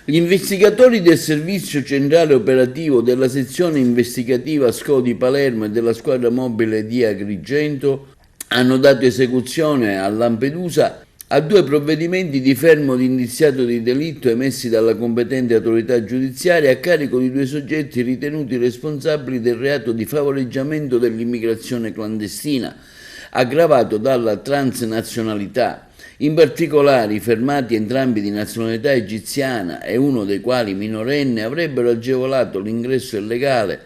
Gli investigatori del Servizio Centrale Operativo della sezione investigativa SCO di Palermo e della squadra mobile di Agrigento hanno dato esecuzione a Lampedusa a 2 provvedimenti di fermo di indiziato di delitto emessi dalla competente autorità giudiziaria a carico di 2 soggetti ritenuti responsabili del reato di favoreggiamento dell'immigrazione clandestina, aggravato dalla transnazionalità. In particolare, i fermati, entrambi di nazionalità egiziana e uno dei quali minorenne, avrebbero agevolato l'ingresso illegale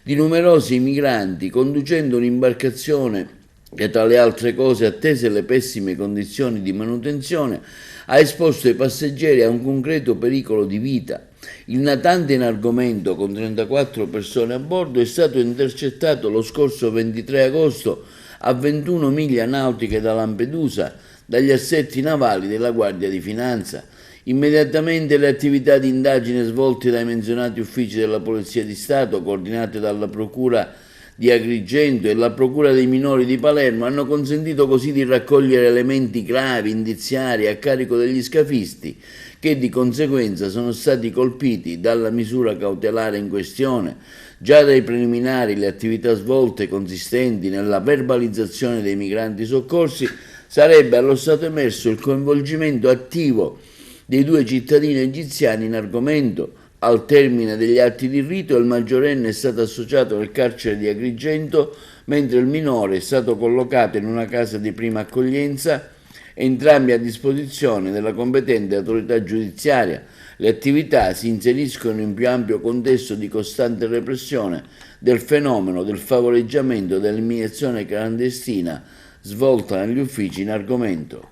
di numerosi migranti conducendo un'imbarcazione che, tra le altre cose, attese le pessime condizioni di manutenzione, ha esposto i passeggeri a un concreto pericolo di vita. Il natante in argomento, con 34 persone a bordo, è stato intercettato lo scorso 23 agosto a 21 miglia nautiche da Lampedusa dagli assetti navali della Guardia di Finanza. Immediatamente le attività di indagine svolte dai menzionati uffici della Polizia di Stato, coordinate dalla Procura di Agrigento e la Procura dei minori di Palermo, hanno consentito così di raccogliere elementi gravi, indiziari a carico degli scafisti, che di conseguenza sono stati colpiti dalla misura cautelare in questione. Già dai preliminari le attività svolte, consistenti nella verbalizzazione dei migranti soccorsi, sarebbe allo stato emerso il coinvolgimento attivo dei 2 cittadini egiziani in argomento. Al termine degli atti di rito il maggiorenne è stato associato nel carcere di Agrigento, mentre il minore è stato collocato in una casa di prima accoglienza, entrambi a disposizione della competente autorità giudiziaria. Le attività si inseriscono in più ampio contesto di costante repressione del fenomeno del favoreggiamento dell'immigrazione clandestina svolta negli uffici in argomento.